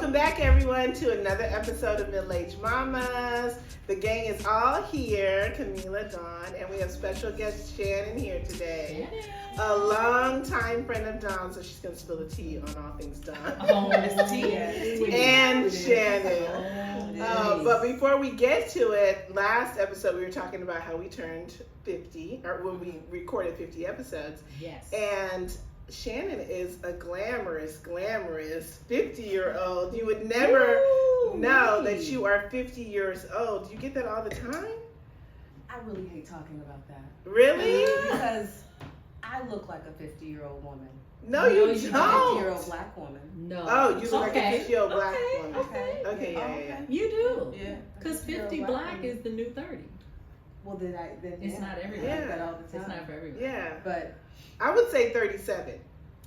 Welcome back, everyone, to another episode of Middle Age Mamas. The gang is all here, Camila, Dawn, and we have special guest Shannon here today. A long-time friend of Dawn, so she's going to spill the tea on all things Dawn. Oh, it's tea. And Shannon. But before we get to it, last episode we were talking about how we turned 50, or when we recorded 50 episodes. Yes. And Shannon is a glamorous 50-year-old. You would never know that you are 50 years old. Do you get that all the time? I really hate talking about that. Really? Because I look like a 50-year-old woman. No, you A don't. 50-year-old black woman. No. Oh, you look like a 50-year-old black woman. Okay. Yeah. You do. Yeah. Because 50 black is the new 30. Well, then It's not everybody. I like that all the time. It's not for everybody. Yeah. But I would say 37.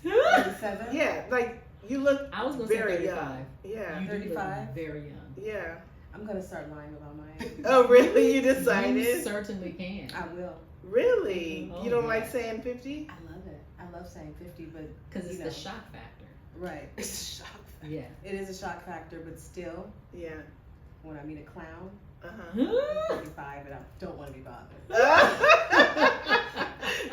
37? Yeah, like you look I was going to say very 35. young. Yeah. You do look 35? very young. Yeah. I'm going to start lying about my age. Oh, really? You You decided? certainly can. I will. Really? Oh, You don't yeah. like saying 50? I love it. I love saying 50, but Because it's you the know. shock factor. Right. It's a shock. Yeah. It is a shock factor, but still, Yeah. when I meet a clown, Uh-huh. I'm 35 and I don't want to be bothered.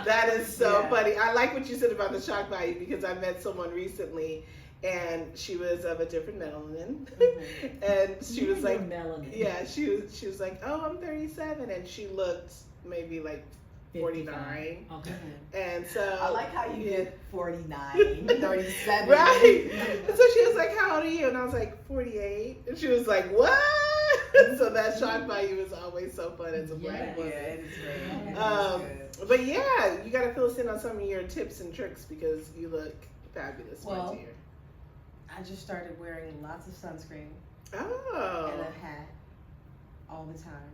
That is so Yeah. funny. I like what you said about the shock value because I met someone recently and she was of a different melanin. Mhm. And she was like, melanin. yeah, she was like, oh, I'm 37, and she looked maybe like 49. Okay. And so I like how you yeah. get 49, 37. Right. And so she was like, how old are you? And I was like, 48. And she was like, what? So that shock value is always so fun as a black Yeah, woman. it is great. But yeah, you gotta fill us in on some of your tips and tricks because you look fabulous, my Well, dear. I just started wearing lots of sunscreen Oh, and a hat all the time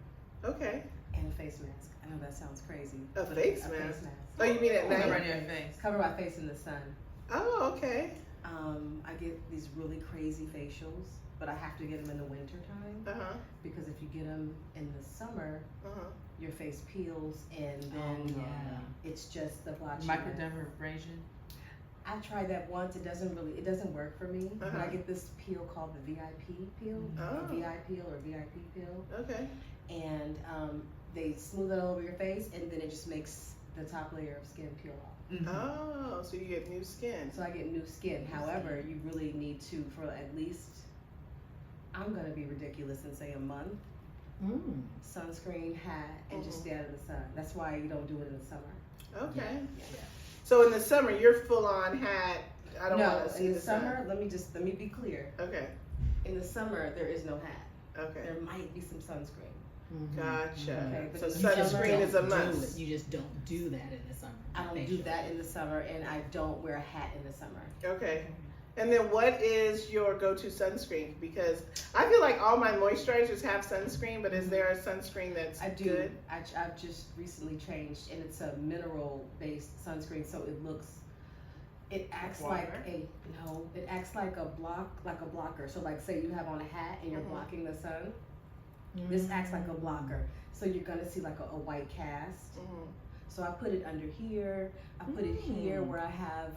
okay. and a face mask. I know that sounds crazy. A but face a mask? face mask. Oh, you mean at Cover night? your face. Cover my face in the sun. Oh, okay. I get these really crazy facials, but I have to get them in the winter time Uh huh. because if you get them in the summer, Uh huh. your face peels and then yeah. it's just the blotchy. Microdermabrasion. I tried that once. It doesn't work for me. But Uh-huh. I get this peel called the VIP peel, Oh. VI peel or VIP peel, Okay. and they smooth it all over your face, and then it just makes the top layer of skin peel off. Mm-hmm. Oh, so you get new skin. So I get new skin. However, you really need to, for at least, I'm gonna be ridiculous and say a month, Mm. sunscreen, hat, and just Mhm. stay out of the sun. That's why you don't do it in the summer. Okay. Yeah. So in the summer, you're full on hat. I don't want No, to see in the sun. summer, let me be clear. Okay. In the summer, there is no hat. Okay. There might be some sunscreen. Mhm. Gotcha. Okay, but So in the You just summer- sunscreen is a don't do must. it. You just don't do that in the summer. I don't do that in the summer, and I don't wear a hat in the summer. Okay. And then what is your go-to sunscreen? Because I feel like all my moisturizers have sunscreen, but is there a sunscreen that's I do. good? I've just recently changed, and it's a mineral-based sunscreen, so it acts like it acts like a blocker. So like say you have on a hat and you're Mhm. blocking the sun, this acts like a blocker. So you're gonna see like a white cast. Mhm. So I put it under here. I put it here Mm. where I have,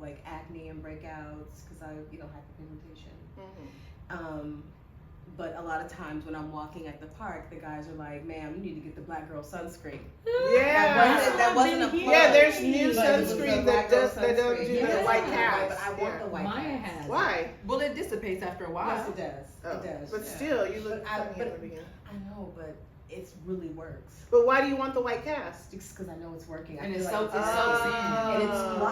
like acne and breakouts because I, hyperpigmentation. Mhm. But a lot of times when I'm walking at the park, the guys are like, "Ma'am, you need to get the black girl sunscreen." Yeah. That wasn't a plug. Yeah, there's new But it was the sunscreen black that girl don't sunscreen. do Yeah. the white Right, cast. but I want the white Maya cast. has. Why? Well, it dissipates after a while. Yes, it does. Oh, It does. But yeah. still, you look But I- funny in but- the beginning. I know, but it really works. But why do you want the white cast? Just because I know it's working. And I it feel soaks- like it soaks in.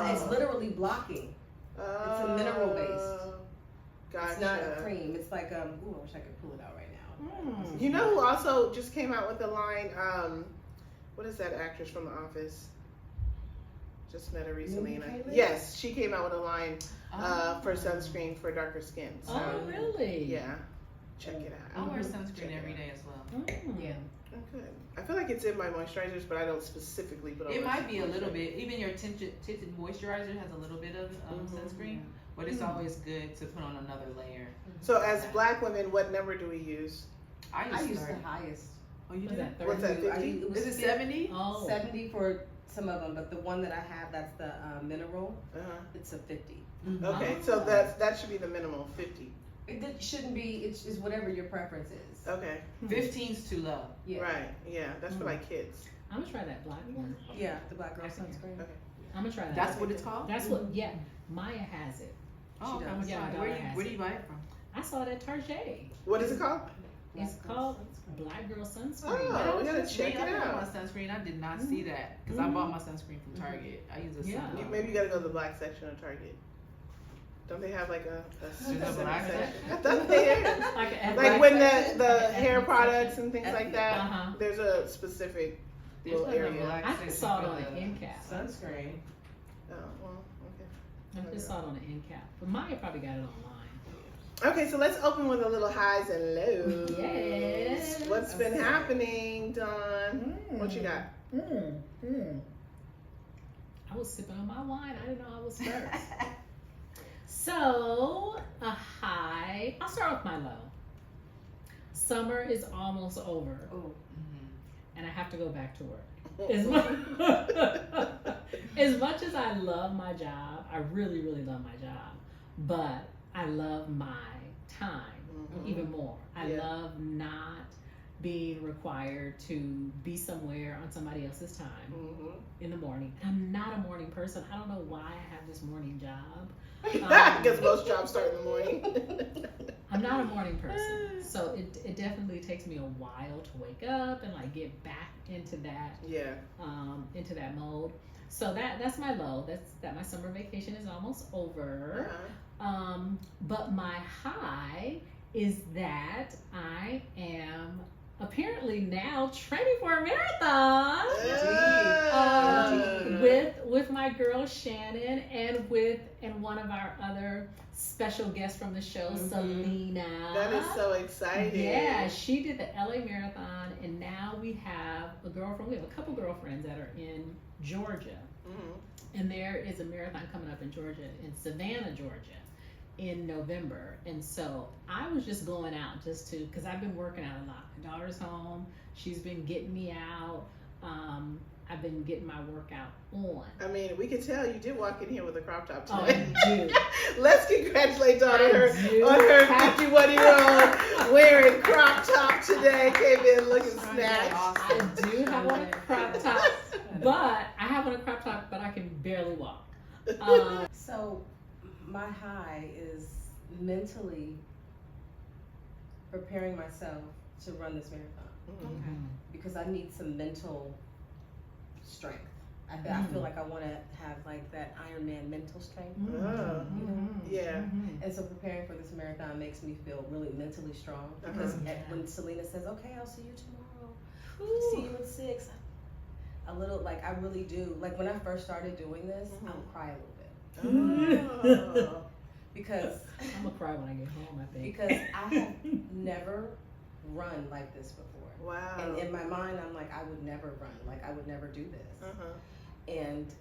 and it's literally blocking. It's a mineral based. Gotcha. It's not a cream. It's like I wish I could pull it out right now. You know who also just came out with a line? What is that actress from The Office? Just met her recently. Mindy Kaling? Yes, she came out with a line Oh. for sunscreen for darker skin. So, Oh, really? yeah, check it I out. wear Mhm. sunscreen every day as well. Mm. Yeah. Oh, good. I feel like it's in my moisturizers, but I don't specifically put on. It my might be a little moisturizer. bit. Even your tinted moisturizer has a little bit of sunscreen, but it's Mhm. always good to put on another layer. So, as black women, what number do we use? I I used used to the start. highest. Oh, you What's did? that? What's that, 30? 50? It was Is it 70? Oh. 70 for some of them, but the one that I have, that's the mineral. Uh-huh. It's a 50. Okay, Oh. so that should be the minimal, 50. shouldn't be. It's whatever your preference is. Okay. 15's too low. Yeah. Right. Yeah. That's for like kids. I'm gonna try that black one. Yeah, the black girl sunscreen. Okay. I'm gonna try that. That's what it's called? That's what. Yeah, Maya has it. Oh, She okay. does. Yeah, my Where daughter has do you buy it from? I saw it at Target. What is it called? It's called Black Girl Sunscreen. Oh, we gotta check it I bought out. my sunscreen. I did not see that because I bought my sunscreen from Target. I use a Yeah. sunblock. Maybe you gotta go to the black section of Target. Don't they have like a specific black section? section? I thought they had. Like Like when the ethnic hair section. products and things like Ethnic. that, Uh-huh. there's a specific There's little not a area. black I section just saw it for on the an end cap. Sunscreen. Oh, well, okay. I just saw it on the end cap. But Maya probably got it online. Okay, so let's open with a little highs and lows. Yes. What's been happening, Dawn? What you got? I was sipping on my wine. I didn't know I was first. So, a high. I'll start with my low. Summer is almost over, Oh, and I have to go back to work. As much as I love my job, I really, really love my job, but I love my time even more. I Yeah. love not being required to be somewhere on somebody else's time in the morning. I'm not a morning person. I don't know why I have this morning job. Because most jobs start in the morning. I'm not a morning person, so it definitely takes me a while to wake up and like get back into that into that mode. So that's my low. That's that my summer vacation is almost over. But my high is that I am apparently now training for a marathon with my girl Shannon and one of our other special guests from the show, Selena. That is so exciting. Yeah, she did the LA Marathon, and now we have a couple girlfriends that are in Georgia. And there is a marathon coming up in Georgia, in Savannah, Georgia, in November. And so I was just going out because I've been working out a lot. My daughter's home. She's been getting me out. I've been getting my workout on. I mean, we could tell you did walk in here with a crop top Oh, today. I do. Let's congratulate Dawn on her I do. 51-year-old wearing crop top today. Came in looking snatched. I do have on a crop top, but I have on a crop top, but I can barely walk. So my high is mentally preparing myself to run this marathon because I need some mental strength. I feel like I want to have like that Iron Man mental strength. Yeah. And so preparing for this marathon makes me feel really mentally strong because when Selena says, "Okay, I'll see you tomorrow. See you at 6," a little like I really do. Like when I first started doing this, I would cry a little bit because I'm gonna cry when I get home, I think. because I have never run like this before. Wow. And in my mind, I'm like, I would never run. Like I would never do this. And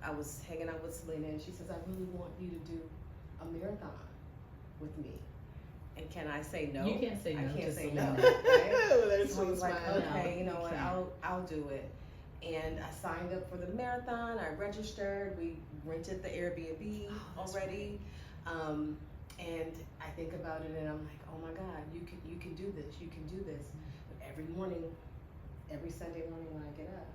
I was hanging out with Selena, and she says, "I really want you to do a marathon with me." And can I say no? You can't say no. I can't to say Selena. no. Right? There's So I sweet was like, smile. okay, you know what? can't. I'll do it. And I signed up for the marathon. I registered. We rented the Airbnb already. And I think about it, and I'm like, oh my God, you can do this. You can do this. But every morning, every Sunday morning when I get up,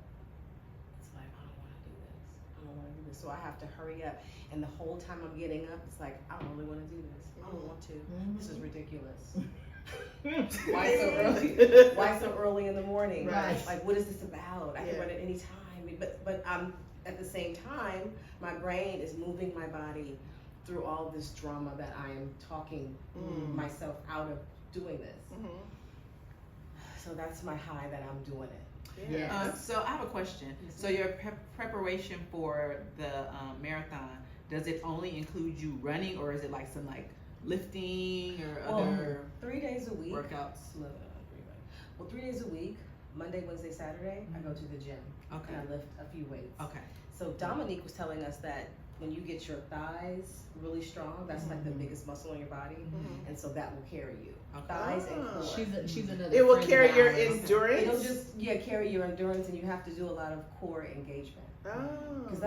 it's like I don't want to do this. I don't want to do this. So I have to hurry up. And the whole time I'm getting up, it's like I don't really want to do this. I don't want to. This is ridiculous. Why so early? Why so early in the morning? Right. Like, what is this about? I can Yeah. run at any time. But I'm at the same time, my brain is moving my body through all this drama that I am talking myself out of doing this. So that's my high that I'm doing it. Yeah. So I have a question. So your preparation for the marathon, does it only include you running, or is it like some like lifting or other 3 days a week. workouts? Well, 3 days a week, Monday, Wednesday, Saturday, I go to the gym. Okay. And I lift a few weights. Okay. So Dominique was telling us that when you get your thighs really strong, that's like the biggest muscle in your body, and so that will carry you. Thighs and core. She's another. It will friend carry of your ours. endurance. It'll just carry your endurance, and you have to do a lot of core engagement. Because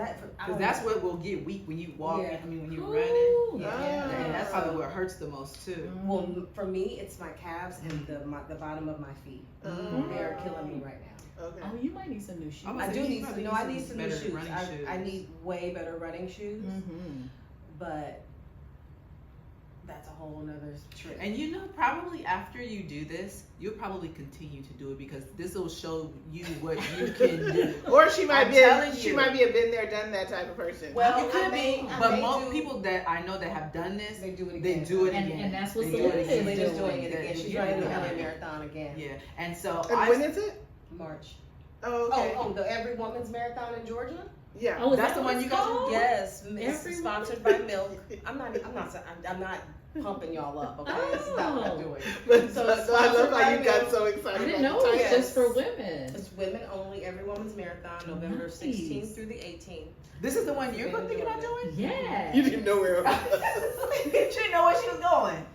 that's what will get weak when you walk. Yeah. I mean, when you're Ooh, running. yeah. And that's probably what hurts the most too. Well, for me, it's my calves and the bottom of my feet. They're killing me right now. Okay. Oh, you might need some new shoes. I do need some. No, I need some new better shoes. running shoes. I need way better running shoes. Mm-hmm. But that's a whole nother trick. And you know, probably after you do this, you'll probably continue to do it because this will show you what you can do. Or she might I'm be telling she you. might be a been there, done that type of person. Well, You could be, I but may most do- people that I know that have done this, They do it they again. do it And- again. and that's what They do it Selena's again. Selena's doing it again. She's Yeah. running the LA Marathon again. Yeah, and so And when is it? March. Oh, okay. Oh, the Every Woman's Marathon in Georgia? Yeah. Oh, is That's that the what one it's you guys are- called? Yes, it's Every sponsored by Milk. I'm not pumping y'all up, okay? This is not what I'm doing. But So so it's I love sponsored how by you got Milk. so I excited. didn't about know the it was title. just for women. It's women only, Every Woman's Marathon, November Nice. 16th through the 18th. this is the one you're thinking about doing. Yeah. You didn't know where it was. She didn't know where she was going.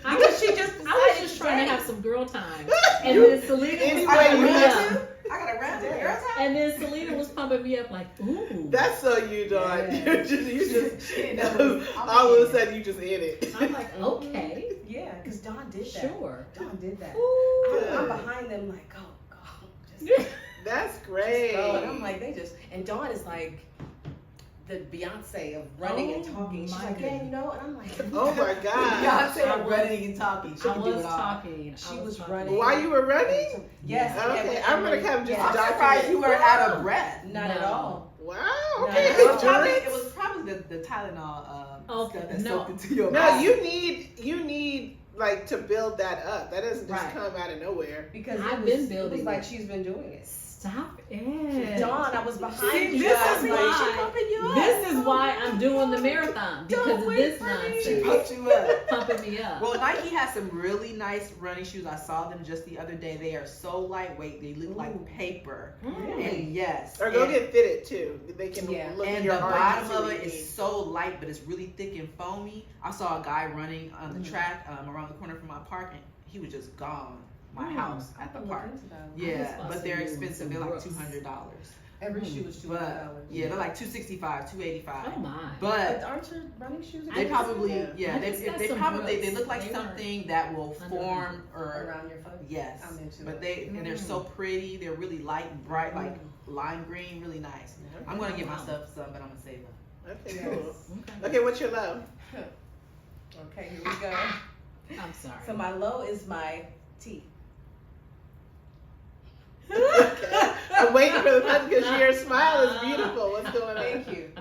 I was, She just I was just trying to have some girl time. And then Selena Anyway, was I pumping you me have up. I gotta run to the girls' house. And then Selena was pumping me up like, ooh. That's so you done. Yeah. You just She didn't know. all of a sudden you just in it. I'm like, okay, Yeah, because Dawn did that. sure. Dawn did that. Ooh. I'm behind them like, go. Just That's great. go. And I'm like, and Dawn is like the Beyonce of running and Oh, talking. She's my like, yeah, you know, and I'm like, Oh my God. Beyonce I was- running and talking. She I can do was it all. talking. She I was talking. running. While you were running? Yes. Okay, I'm gonna come just I'm document. surprised you were out of breath. Not at No. all. Wow. No, Okay. no, It no. was probably, endurance. it was probably the Tylenol Okay, stuff that no. soaked into your No, body. you need like to build that up. That doesn't just Right. come out of nowhere. Because I've it been was building like it. she's been doing it. Stop it. Dawn, I was behind See, you this guys. is like, why she pumping you up. This is why I'm doing the marathon, because of this She nonsense. pumped you up. Pumping me up. Well, Nike has some really nice running shoes. I saw them just the other day. They are so lightweight. They look like paper. And yes. Or go and, get fitted too. They can Yeah. look at and your the arms bottom and see of what it you need. is so light, but it's really thick and foamy. I saw a guy running on the track around the corner from my park, and he was just gone. My house at the park. Yeah, bought but they're some expensive. They're some like Brooks. $200. Every shoe was $200. But yeah, they're like $265, $285. Oh my. But aren't your running shoes I they just- probably I they just got they some probably they Brooks. look like They something that will under form or around your foot? yes. I'm into But it. and they're so pretty. They're really light and bright, like lime green, really nice. I'm gonna get myself some, but I'm gonna save them. Okay, Yes. cool. Okay. Okay, what's your love? Okay, here we go. I'm sorry. So my low is my teeth. Okay. I'm waiting for the punch because your smile is beautiful. What's going on? Thank you.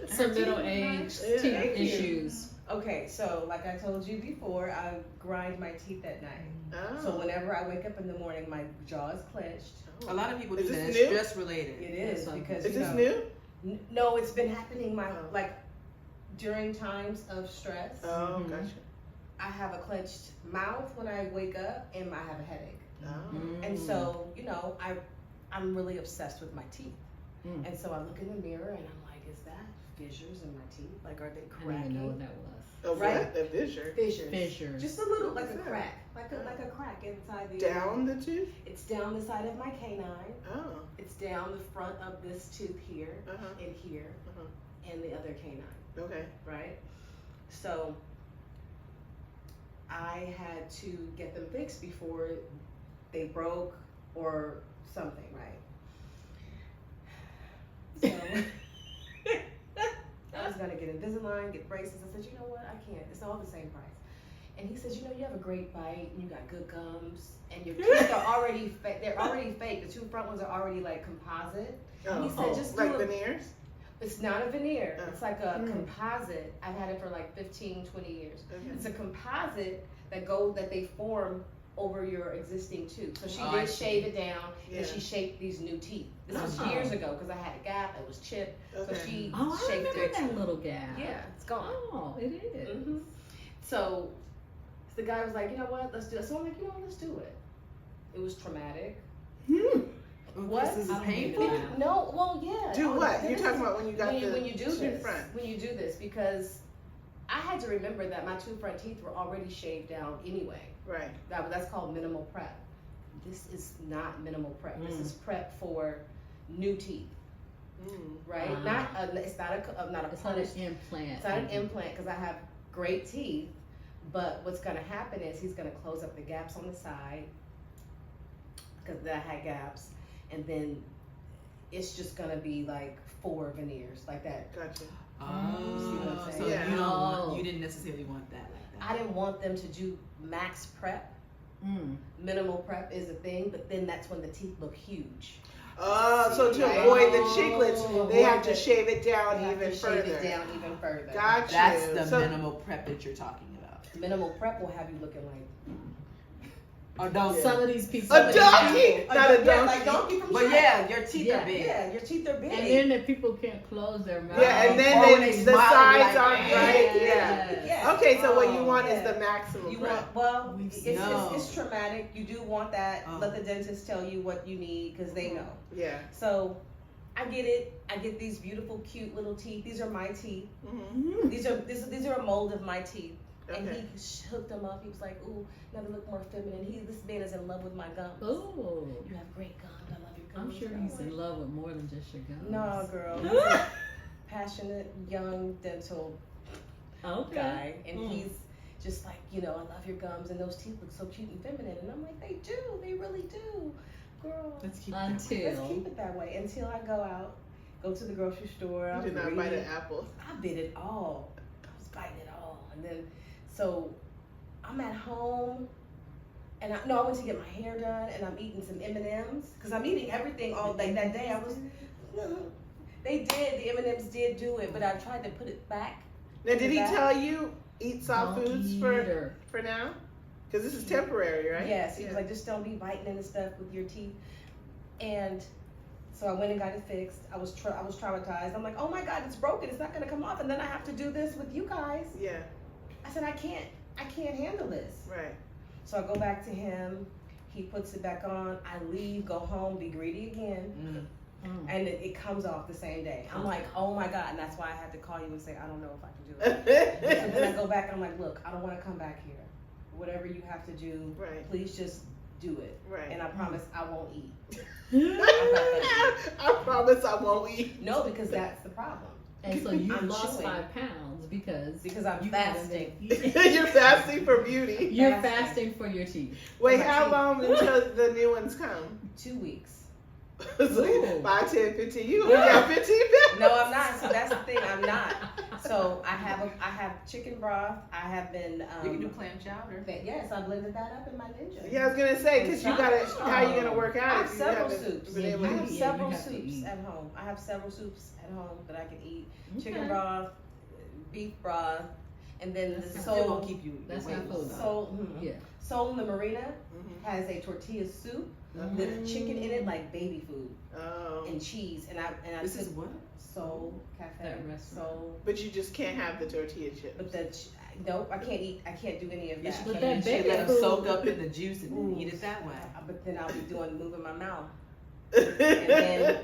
Some middle-aged Yeah. teeth Thank you. issues. Okay, so like I told you before, I grind my teeth at night. Oh. So whenever I wake up in the morning, my jaw is clenched. A lot of people do Is that. this It's new? stress related. It is Yes, because Is you this know, new? No, it's been happening Oh. like during times of stress. Oh, Mhm. gotcha. I have a clenched mouth when I wake up, and I have a headache. Oh. And so, you know, I'm really obsessed with my teeth. Mm. And so I look in the mirror and I'm like, is that fissures in my teeth? Like, are they I didn't even know what cracking? that was. A Right? what? A fissure. Fissures. Fissures. Just a little, like a What's that? crack, like a crack inside the Down the tooth? It's down the side of my canine. Oh. It's down the front of this tooth here Uh-huh. and here Uh-huh. and the other canine, Okay. right? So I had to get them fixed before they broke or something, right? So I was gonna get Invisalign, get braces. I said, you know what? I can't. It's all the same price. And he says, you know, you have a great bite, and you got good gums, and your teeth are already fake. They're already fake. The two front ones are already like composite. Oh. He said, just do like a- veneers? It's not a veneer. Oh. It's like a Mm. composite. I've had it for like 15, 20 years. Okay. It's a composite that they form over your existing tooth. So she Oh, I did see. shave it down, Yeah. and she shaped these new teeth. This was Oh. years ago because I had a gap. It was chipped. Okay. So she Oh, I shaped remember it. that little gap. Yeah, it's gone. Oh, it is. hmm So the guy was like, you know what, let's do it. So I'm like, you know what, let's do it. It was traumatic. Hmm. What? This is I don't painful. need it. No, well, yeah. Do Oh, what? this You're is- talking about when you got when you do two this, front. when you do this, because I had to remember that my two front teeth were already shaved down anyway. Right. That's called minimal prep. This is not minimal prep. This Mm. is prep for new teeth, Mm. right? Ah. Not a, it's not a not a It's not punished. an implant. It's not an implant because I have great teeth. But what's gonna happen is he's gonna close up the gaps on the side because I had gaps, and then it's just gonna be like 4 veneers like that. Gotcha. Oh, See what I'm so saying? Yeah. you don't Oh. want, you didn't necessarily want that like that. I didn't want them to do max prep. Mm. Minimal prep is a thing, but then that's when the teeth look huge. Oh, so to Right. avoid the Oh. chiclets, they have to Avoid shave it They down have even to further. shave it down even further. Gotcha. That's the So- minimal prep that you're talking about. Minimal prep will have you looking like Or don't. Yeah. Some of these people. A donkey, not a yeah, donkey. like donkey from But Shrek. yeah, your teeth Yeah. are big. Yeah, your teeth are big. And then the people can't close their mouth. Yeah, and then Or when they the smile, sides like, aren't right. Yeah. Yes. Yeah. Okay, so what you Oh, want is yeah. the maximum You prep. want, well, We it's know. traumatic. You do want that. Oh. Let the dentist tell you what you need because they know. Yeah. So I get it. I get these beautiful, cute little teeth. These are my teeth. Mm-hmm. Mm. These are a mold of my teeth. And Okay. he hooked them up. He was like, "Ooh, now they look more feminine." This man is in love with my gums. Oh, You have great gums. I love your I'm gums. sure And I'm he's in love with more than just your gums. No, girl. He's a passionate, young dental Okay. guy, and Mm. he's just like, I love your gums, and those teeth look so cute and feminine. And I'm like, they do, they really do, girl. Let's keep Let's keep Until. it that way until I go to the grocery store. You I'm did not bite greedy. an apple. I bit it all. I was biting it all, and then so I'm at home. And I went to get my hair done, and I'm eating some M&Ms because I'm eating everything all day. That day I was, they did, the M&Ms did do it, but I tried to put it back. Now, did he That- tell you eat soft Don't foods eat for her. now? Because this is temporary, right? Yes, he was like, just don't be biting into stuff with your teeth. And so I went and got it fixed. I was traumatized. I'm like, oh my God, it's broken. It's not gonna come off, and then I have to do this with you guys. Yeah. I said, I can't handle this. Right. So I go back to him. He puts it back on. I leave, go home, be greedy again. Mm. Mm. And it comes off the same day. I'm like, oh my God. And that's why I had to call you and say, I don't know if I can do it. So then I go back and I'm like, look, I don't want to come back here. Whatever you have to do, Right. please just do it. Right. And I promise I won't eat. I promise I won't eat. No, because that's the problem. And so you I'm lost chewing. 5 pounds because I'm you haven't fasting. been eating. You're fasting for beauty. You're Fasting. fasting for your teeth. Wait, My how teeth. long until the new ones come? 2 weeks. It's like Ooh. 5, 10, 15. You only got 15 pounds. No, I'm not. So that's the thing. I'm not. So I have chicken broth. I have been. You can do clam chowder. Yes, I blended that up in my Ninja. Yeah, I was gonna say because you gotta. How you gonna work I out have if you several haven't soups. been Yeah, able I to have eat? Yeah, several you have to soups eat. at home. I have several soups at home that I can eat. Okay. Chicken broth, beef broth, and then That's the not- Still soul. won't keep you. That's weight not low, food. though. Soul. Yeah. Soul in the Marina Mhm. has a tortilla soup Okay. with chicken in it, like baby food, Oh, and cheese. And I This took is what? Soul Cafe. That restaurant. Soul. but you just can't have the tortilla chips. But nope, I can't eat. I can't do any of You that. should, But you that should baby let them food- soak up in the juice and then Ooh. eat it that way. But then I'll be moving my mouth. then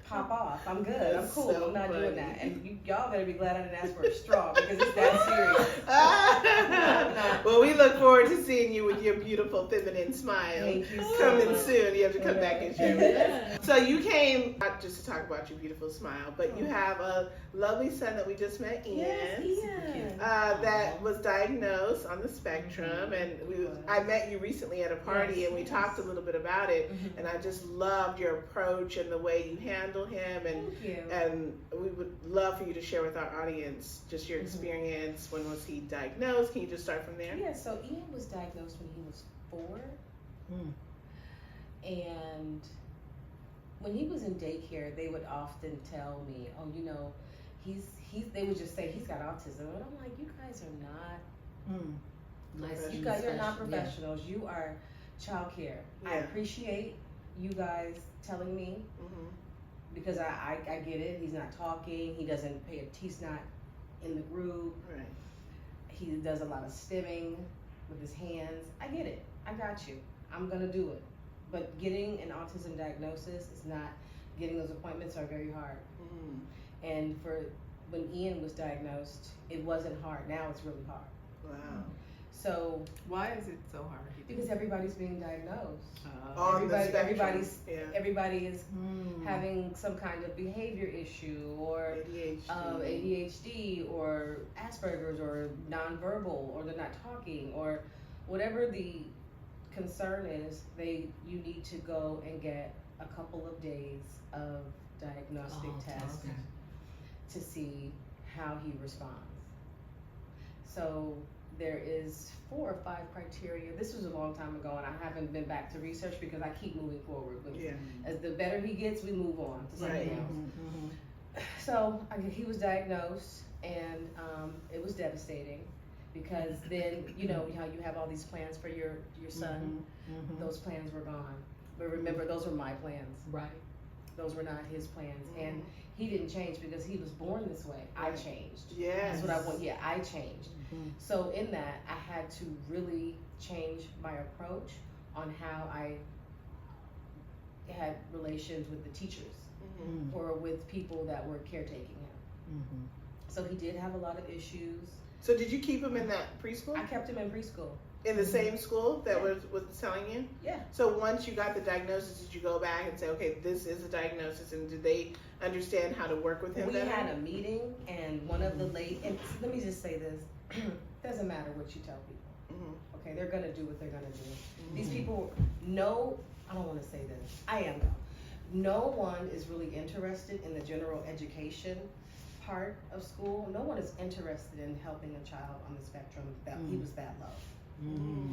Pop off. I'm good. I'm That's cool. so I'm not doing funny. that. And y'all better be glad I didn't ask for a straw because it's that serious. Well, we look forward to seeing you with your beautiful feminine smile. Thank you so Coming much. soon. You have to come back and share with us. Yeah. So you came not just to talk about your beautiful smile, but you have a lovely son that we just met, Ian. Yes, Ian. That was diagnosed on the spectrum, and I met you recently at a party, Yes, and we yes. talked a little bit about it. Mhm. And I just loved your approach and the way you handle him, and Thank you. we would love for you to share with our audience just your Mhm. experience. When was he diagnosed? Can you just start from there? Yeah, so Ian was diagnosed when he was 4. Mm. And when he was in daycare, they would often tell me, oh, they would just say, he's got autism. And I'm like, you guys are not Mm. Nice. You guys are not Special, yeah. professionals. You are childcare. I Yeah. appreciate you guys telling me Mm-hmm. because I get it. He's not talking. He doesn't he's not in the group. Right. He does a lot of stimming with his hands. I get it. I got you. I'm gonna do it. but getting an autism diagnosis is not. Getting those appointments are very hard. And for when Ian was diagnosed, it wasn't hard. Now it's really hard. Wow. So Why is it so hard? because everybody's being diagnosed. On the spectrum. Everybody is Mm. having some kind of behavior issue or ADHD or Asperger's or nonverbal or they're not talking or whatever the concern is. You need to go and get a couple of days of diagnostic tests Okay. to see how he responds. So there is 4 or 5 criteria. This was a long time ago and I haven't been back to research because I keep moving forward. Yeah. As the better he gets, we move on to something Right. else. So he was diagnosed and it was devastating because then, you know how you have all these plans for your son, those plans were gone. But remember, those were my plans. Right. Those were not his plans. And he didn't change because he was born this way. I changed. Yes. That's what I want. Yeah, I changed. So in that, I had to really change my approach on how I had relations with the teachers or with people that were caretaking him. So he did have a lot of issues. So did you keep him in that preschool? I kept him in preschool. In the same school that was telling you? Yeah. So once you got the diagnosis, did you go back and say, okay, this is a diagnosis, and did they understand how to work with him We better? had a meeting, and one of the and let me just say this, doesn't matter what you tell people. Okay, they're gonna do what they're gonna do. These people, I don't wanna say this, I am though. No one is really interested in the general education part of school. No one is interested in helping a child on the spectrum that he was that low.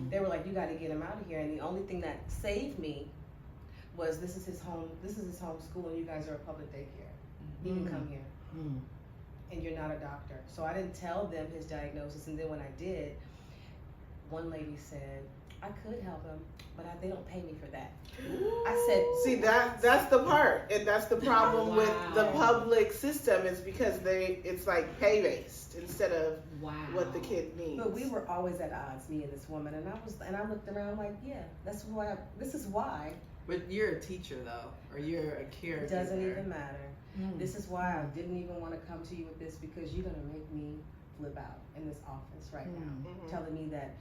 They were like, you got to get him out of here. And the only thing that saved me was this is his home school, and you guys are a public daycare. He can come here, and you're not a doctor. So I didn't tell them his diagnosis, and then when I did, one lady said, I could help him, but they don't pay me for that. I said, see, that's the part, and that's the problem with the Wow. public system is because it's like pay based instead of what the kid needs. but we were always at odds, me and this woman, and I looked around like, yeah, this is why. But you're a teacher though, or you're a caregiver. It doesn't even matter. This is why I didn't even want to come to you with this because you're gonna make me flip out in this office right now, telling me that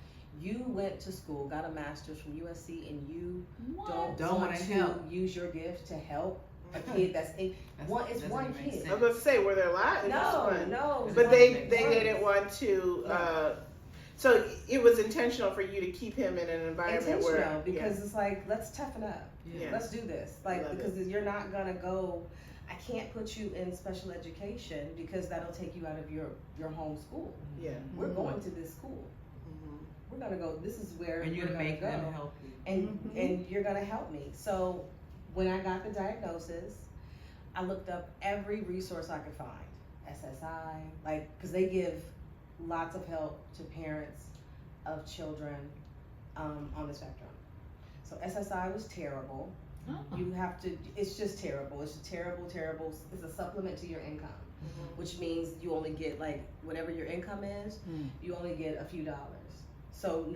you went to school, got a master's from USC, and you don't want wanna to help. use your gift to help a kid that's it's one doesn't even make kid. sense. I was about to say, were there a lot? No. But it's they one kid. didn't want to. So it was intentional for you to keep him in an environment where because it's like, let's toughen up. Yeah. Let's do this. Love Because you're not gonna go. I can't put you in special education because that'll take you out of your home school. Yeah. We're going to this school. We're gonna go. This is where And we're you're gonna make go. them help you. And you're gonna help me. So when I got the diagnosis, I looked up every resource I could find. SSI, because they give lots of help to parents of children on the spectrum. So SSI was terrible. You have to, it's just terrible. It's terrible. It's a supplement to your income, which means you only get whatever your income is, you only get a few dollars. So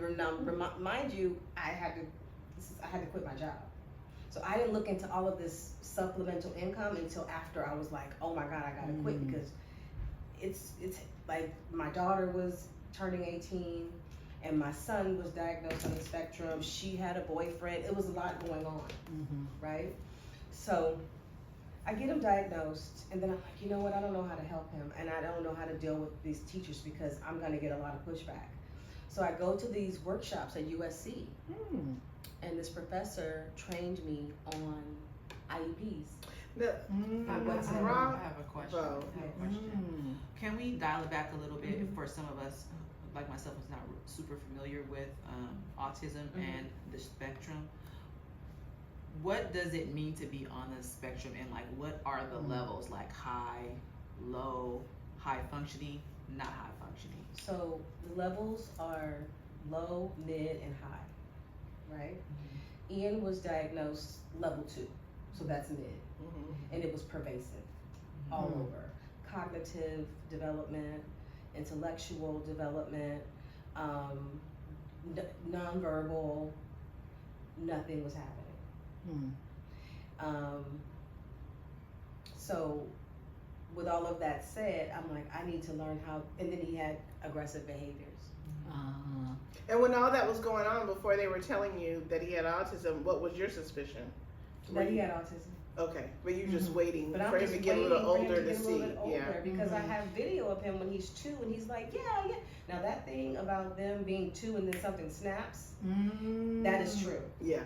mind you, I had to quit my job. So I didn't look into all of this supplemental income until after I was like, oh my God, I gotta quit because it's like my daughter was turning 18 and my son was diagnosed on the spectrum. She had a boyfriend. It was a lot going on, right? So I get him diagnosed and then I'm like, you know what? I don't know how to help him and I don't know how to deal with these teachers because I'm gonna get a lot of pushback. So I go to these workshops at USC and this professor trained me on IEPs. Wrong. I have a question. Bo. Can we dial it back a little bit for some of us, like myself, who's not super familiar with autism and the spectrum? What does it mean to be on the spectrum, and what are the levels, like high, low, high functioning, not high functioning? So the levels are low, mid, and high, right? Ian was diagnosed level 2, so that's mid, and it was pervasive all over. Cognitive development, intellectual development, nonverbal, nothing was happening. Mm. So with all of that said, I'm like, I need to learn how, and then he had aggressive behaviors. And when all that was going on, before they were telling you that he had autism, what was your suspicion? That he had autism. Okay, but you're just waiting But for I'm him just to get a waiting little for him older to to get a see. little bit older, Yeah. because I have video of him when he's 2 and he's like, yeah. Now that thing about them being 2 and then something snaps, that is true. Yeah.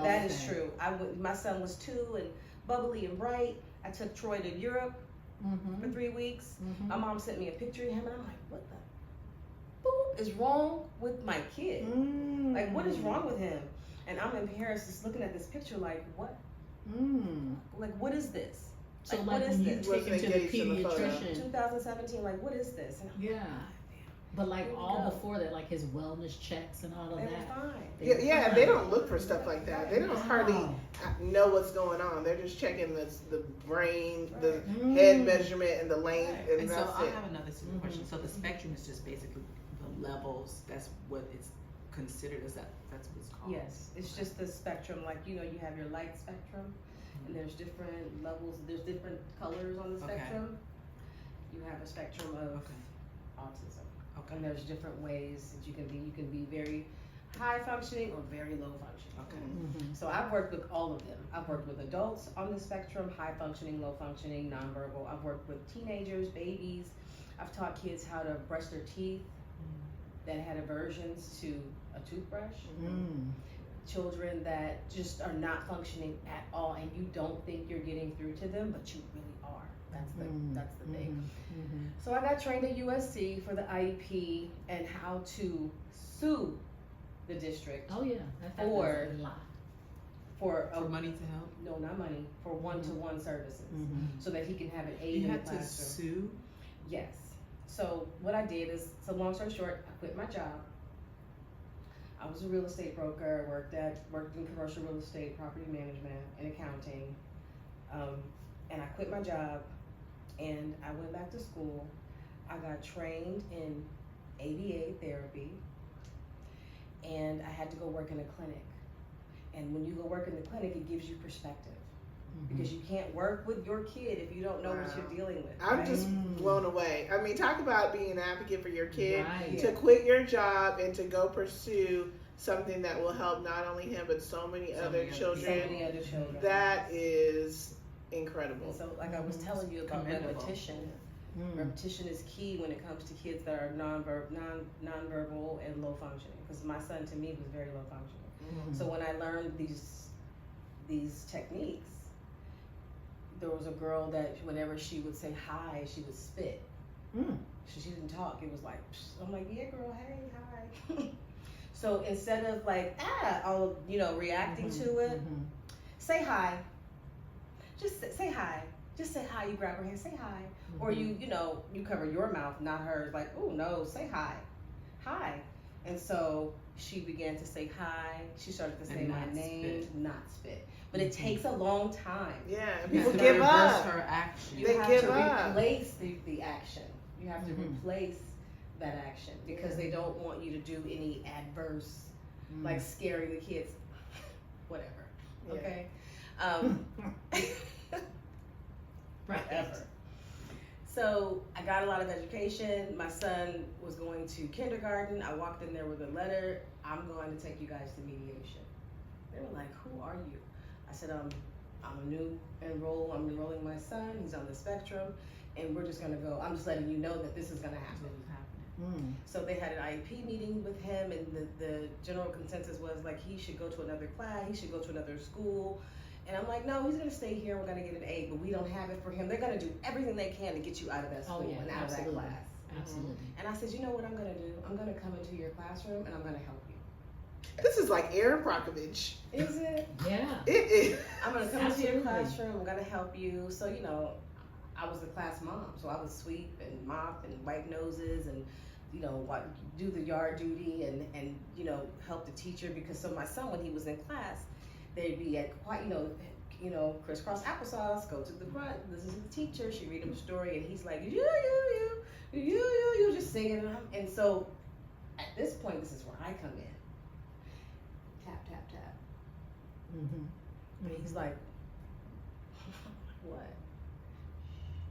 That is true. My son was 2 and bubbly and bright. I took Troy to Europe for 3 weeks. My mom sent me a picture of him and I'm like, what the boop is wrong with my kid? Like, what is wrong with him? And I'm in Paris just looking at this picture like, what? Like, what is this? So Like, like what is when you this? take him to the Wasn't engaged in the photo. pediatrician. 2017, like, what is this? And I'm like, Yeah. But like Here we all go. before that, like his wellness checks and all of they were that. fine. Yeah, they don't look for stuff like that. They don't hardly Wow. know what's going on. They're just checking the brain, the Mm. head measurement, and the length, Right. and so that's I it. have another super question. So the spectrum is just basically the levels. That's what it's considered. Is that that's what it's called? Yes, it's just the spectrum. Like, you have your light spectrum, and there's different levels. There's different colors on the Okay. spectrum. You have a spectrum of Okay. autism, Okay. and there's different ways that you can be. You can be very high functioning or very low functioning. Okay. So I've worked with all of them. I've worked with adults on the spectrum, high functioning, low functioning, nonverbal. I've worked with teenagers, babies. I've taught kids how to brush their teeth that had aversions to a toothbrush. Children that just are not functioning at all, and you don't think you're getting through to them, but you really are. That's the thing. So I got trained at USC for the IEP and how to sue the district Oh yeah, that happens Or- a lot. for For money to help. no, not money, for one-to-one services, so that he can have an aid You in the had to classroom. sue. Yes. So what I did is, so long story short, I quit my job. I was a real estate broker. Worked in commercial real estate, property management, and accounting. And I quit my job, and I went back to school. I got trained in ABA therapy, and I had to go work in a clinic. And when you go work in the clinic, it gives you perspective. Because you can't work with your kid if you don't know what Wow. you're dealing with. I'm right? just blown away. I mean, talk about being an advocate for your kid. Right. To quit your job and to go pursue something that will help not only him but so many So other many other children. So many other children. That is incredible. And so, like I was telling you about Commendable. repetition, repetition is key when it comes to kids that are nonverbal and low functioning. Because my son, to me, was very low functioning. So when I learned these techniques, there was a girl that whenever she would say hi, she would spit. She didn't talk. It was like, psh. I'm like, yeah, girl, hey, hi. So instead of like, reacting to it, say hi. Just say hi. Just say hi. You grab her hand, say hi. Or you cover your mouth, not hers. Like, oh no, say hi. Hi. And so she began to say hi. She started to say And my not name, spit. not spit. But it takes a long time. Yeah, and You people have to give reverse up. her action. You They have give to up. replace the action. You have to replace that action because they don't want you to do any adverse, like scaring the kids. Whatever. Yeah. Okay. Whatever. So I got a lot of education. My son was going to kindergarten. I walked in there with a letter. I'm going to take you guys to mediation. They were like, "Who are you?" I said, I'm enrolling my son. He's on the spectrum, and we're just gonna go. I'm just letting you know that this is gonna That's happen. what was happening. So they had an IEP meeting with him, and the general consensus was like he should go to another class, he should go to another school. And I'm like, no, he's gonna stay here. We're gonna get an aid, but we don't have it for him. They're gonna do everything they can to get you out of that school and out of that class. Absolutely. And I said, you know what I'm gonna do? I'm gonna come into your classroom and I'm gonna help you. This is like Aaron Brockovich. Is it? Yeah. It is. I'm gonna come into Absolutely. your classroom. I'm gonna help you. So I was the class mom, so I would sweep and mop and wipe noses and do the yard duty and help the teacher because so my son when he was in class they'd be at crisscross applesauce, go to the front, listen to the teacher, she read him a story and he's like you just singing and so at this point this is where I come in. Tap tap tap. And he's like, what?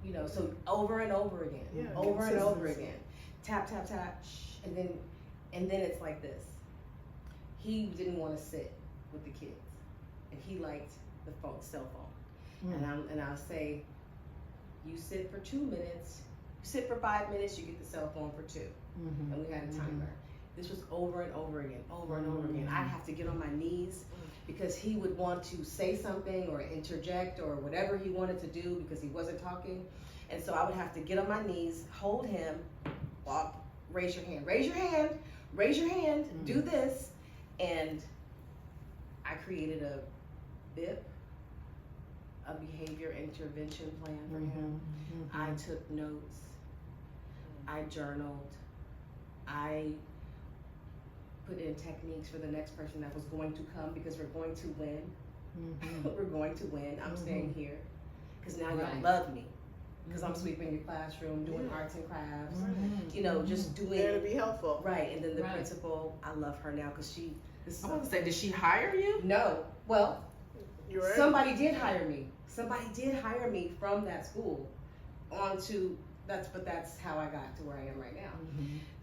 You know, so over and over again, Yeah, over and over consistency. again. Tap, tap, tap, shh, and then it's like this. He didn't want to sit with the kids, and he liked the cell phone. And I'll say, you sit for 2 minutes, you sit for 5 minutes, you get the cell phone for 2. And we had a timer. This was over and over again, over and over again. I'd have to get on my knees because he would want to say something or interject or whatever he wanted to do because he wasn't talking. And so I would have to get on my knees, hold him, walk, raise your hand, raise your hand, raise your hand, do this. And I created a BIP, a behavior intervention plan for him. I took notes. I journaled. I put in techniques for the next person that was going to come because we're going to win. We're going to win. I'm staying here because now y'all love me because I'm sweeping your classroom, doing arts and crafts, you know, just doing. There to be helpful. Right, and then the principal, I love her now because she. I want to say, did she hire you? No, well, You're right. somebody did hire me. Somebody did hire me from that school onto. That's how I got to where I am right now.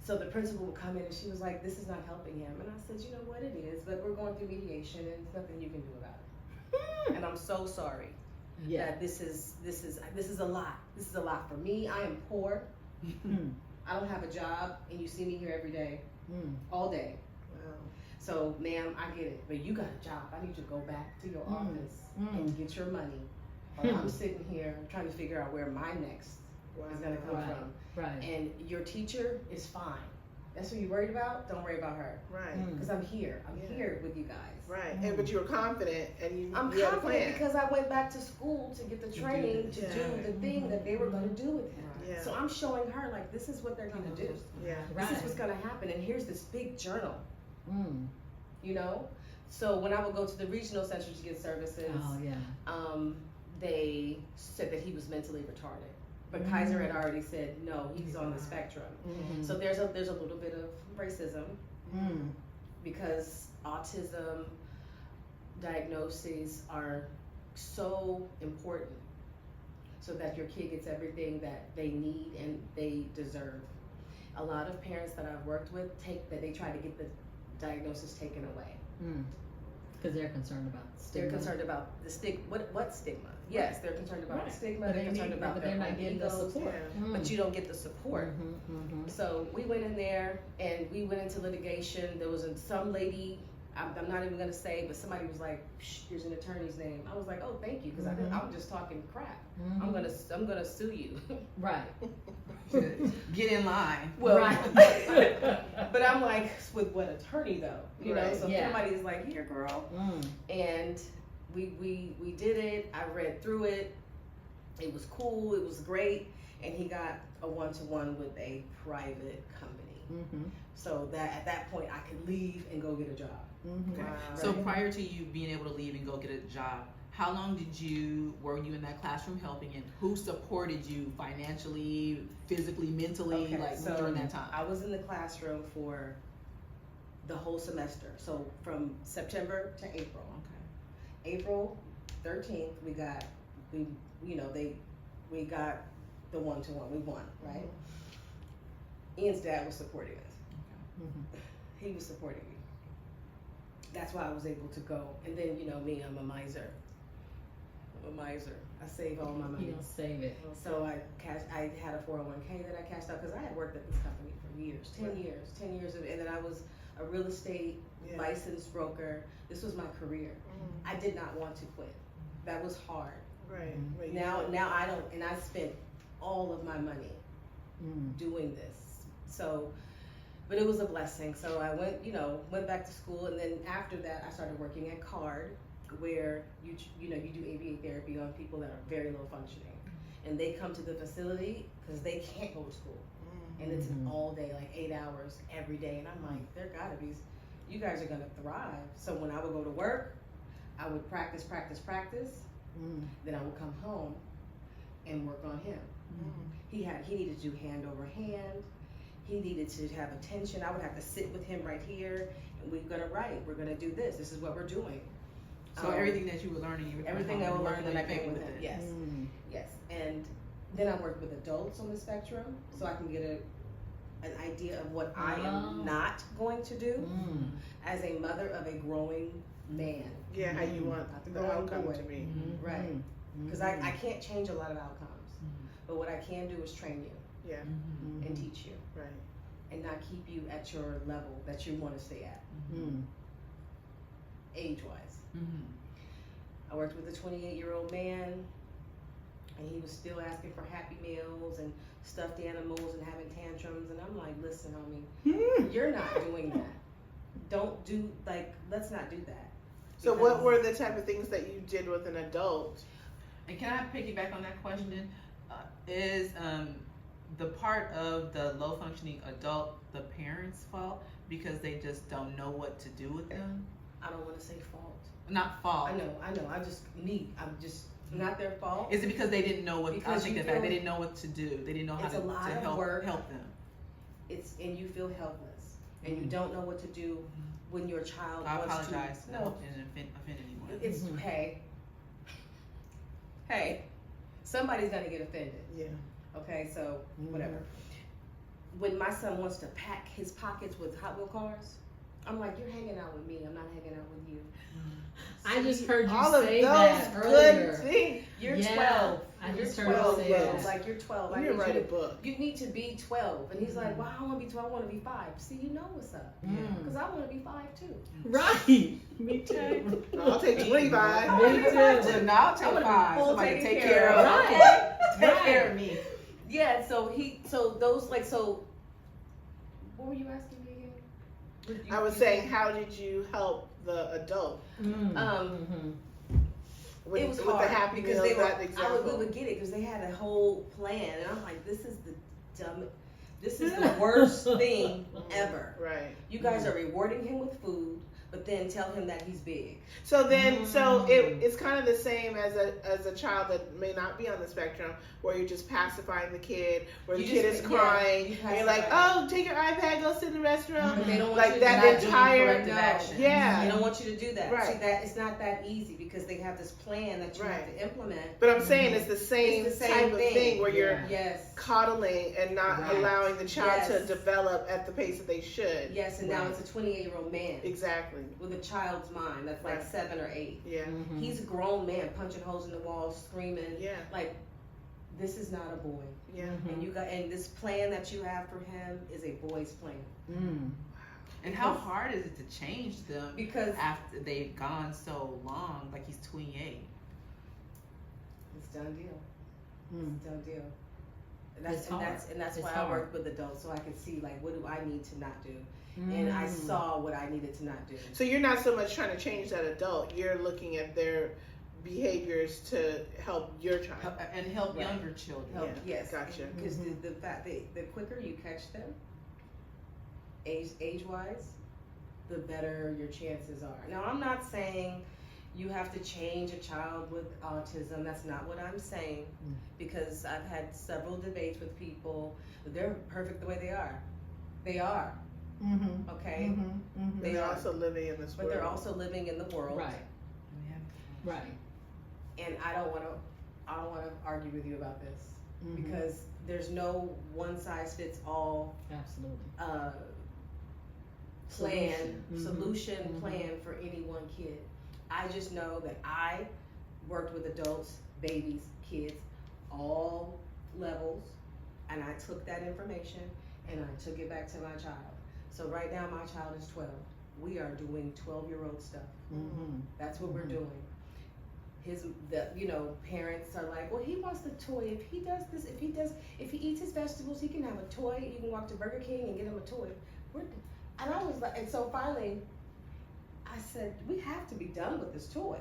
So the principal would come in and she was like, this is not helping him. And I said, you know what, it is, but we're going through mediation and there's nothing you can do about it. And I'm so sorry that this is a lot. This is a lot for me. I am poor. I don't have a job and you see me here every day, all day. Wow. So ma'am, I get it, but you got a job. I need you to go back to your office and get your money. Or I'm sitting here trying to figure out where my next is gonna come from. Right. And your teacher is fine. That's what you're worried about? Don't worry about her. Right. Because I'm here. I'm here with you guys. Right. And but you were confident and you I'm you had a confident plan. because I went back to school to get the training to do the thing that they were gonna do with him. Yeah. So I'm showing her like this is what they're gonna do. Yeah. This is what's gonna happen and here's this big journal. You know? So when I would go to the regional centers to get services, they said that he was mentally retarded. But Kaiser had already said, no, he's on the spectrum. So there's a little bit of racism because autism diagnoses are so important so that your kid gets everything that they need and they deserve. A lot of parents that I've worked with they try to get the diagnosis taken away. Because they're concerned about stigma. They're concerned about the stigma. What stigma? Yes, they're concerned about the stigma. They're concerned about they're their not own getting the egos, support. but you don't get the support. So we went in there and we went into litigation. There was some lady, I'm not even gonna say, but somebody was like, "Shh, here's an attorney's name." I was like, "Oh, thank you," because I'm just talking crap. I'm gonna sue you. Right. Get in line. Well, Right. but I'm like, with what attorney though? You know, Right. so somebody's like, "Here, girl," and we did it. I read through it. It was cool. It was great, and he got a one-to-one with a private company. So that at that point I could leave and go get a job. Okay. Wow. So prior to you being able to leave and go get a job, how long were you in that classroom helping, and who supported you financially, physically, mentally, during that time? I was in the classroom for the whole semester. So from September to April. Okay. April 13th, we got the one-to-one. We won, right? Ian's dad was supporting us. He was supporting me. That's why I was able to go. And then, me, I'm a miser. I save all my money. You don't save it. So I had a 401k that I cashed out because I had worked at this company for years, 10 years, and then I was a real estate licensed broker. This was my career. I did not want to quit. That was hard. Right. Now I don't, and I spent all of my money doing this. So, but it was a blessing. So I went back to school, and then after that, I started working at CARD, where you do ABA therapy on people that are very low functioning, and they come to the facility because they can't go to school, and it's an all day, like 8 hours every day, and I'm like, there gotta be, you guys are gonna thrive. So when I would go to work, I would practice, then I would come home and work on him. He needed to do hand over hand. He needed to have attention. I would have to sit with him right here, and we're gonna write. We're gonna do this. This is what we're doing. So everything that you were learning, you were everything I learned that I came with it. him. Yes, yes. And then I worked with adults on the spectrum, so I can get an idea of what I am not going to do as a mother of a growing man. Yeah, how you want Not the the growing outcome boy. to be. Right. Because I can't change a lot of outcomes, but what I can do is train you Yeah, and teach you, right. and not keep you at your level that you want to stay at, age-wise. I worked with a 28-year-old man, and he was still asking for Happy Meals and stuffed animals and having tantrums, and I'm like, listen, homie, you're not doing that. Don't do, let's not do that. So what were the type of things that you did with an adult? And can I piggyback on that question? Is the part of the low functioning adult the parents' fault because they just don't know what to do with them? I don't want to say fault. Not fault. I know. I'm just not their fault. Is it because they didn't know what? Because I think that they didn't know what to do. They didn't know how It's a lot to of help work. help them. And you feel helpless, and you don't know what to do when your child I wants apologize. to. No, and offend anyone. it's hey, somebody's gonna get offended. Yeah. Okay, so whatever. When my son wants to pack his pockets with Hot Wheel cars, I'm like, you're hanging out with me. I'm not hanging out with you. I just heard you All say of that those earlier. good things. You're Yeah, 12. I just You're heard you 12, say bro. that. Like, you're 12. You need to write a book. You need to be 12. And he's like, well, I don't want to be 12. I want to be 5. See, you know what's up. Because I want to be 5 too. Right. Me too. I'll take 25. Me too. So now I'll I take wanna be 5. full Somebody taken take care care of. of. Right. Take care of me. Yeah, so what were you asking me again? I was saying, how did you help the adult? With, It was with hard the Happy because Meals, they were, that example. we would get it because they had a whole plan, and I'm like, this is the worst thing ever. Right. You guys are rewarding him with food, but then tell him that he's big. So then, so it's kind of the same as a child that may not be on the spectrum, where you're just pacifying the kid, where the kid is crying, and you're like, oh, take your iPad, go sit in the restroom. But they don't want Like you that to not entire- do corrective action. Yeah. They don't want you to do that. Right. See, that it's not that easy because they have this plan that you have to implement. But I'm saying it's the same, It's the type same of thing. thing where you're Yes. coddling and not allowing the child to Yes. develop at the pace that they should. Yes, and now it's a 28-year-old man Exactly. with a child's mind that's like Right. 7 or 8. Yeah. He's a grown man punching holes in the wall, screaming. Yeah. Like, this is not a boy. Yeah. And this plan that you have for him is a boy's plan. And how hard is it to change them Because after they've gone so long? Like he's 28. it's done deal. It's done deal. And It's hard. that's It's why hard. I work with adults, so I can see like what do I need to not do, and I saw what I needed to not do. So you're not so much trying to change that adult. You're looking at their behaviors to help your child. And help Right. younger children. Help, Yeah, yes, gotcha. because the fact the quicker you catch them, age wise, the better your chances are. Now I'm not saying you have to change a child with autism. That's not what I'm saying, because I've had several debates with people. They're perfect the way they are. They are. Okay. They're also living in this But world. they're also living in the world. Right. Right. And I don't want to argue with you about this because there's no one size fits all Absolutely. solution plan for any one kid. I just know that I worked with adults, babies, kids, all levels, and I took that information and I took it back to my child. So right now my child is 12. We are doing 12-year-old stuff. That's what we're doing. Parents are like, well, he wants the toy. If he does this, if he eats his vegetables, he can have a toy. You can walk to Burger King and get him a toy. And I was like, and so finally, I said, we have to be done with this toy.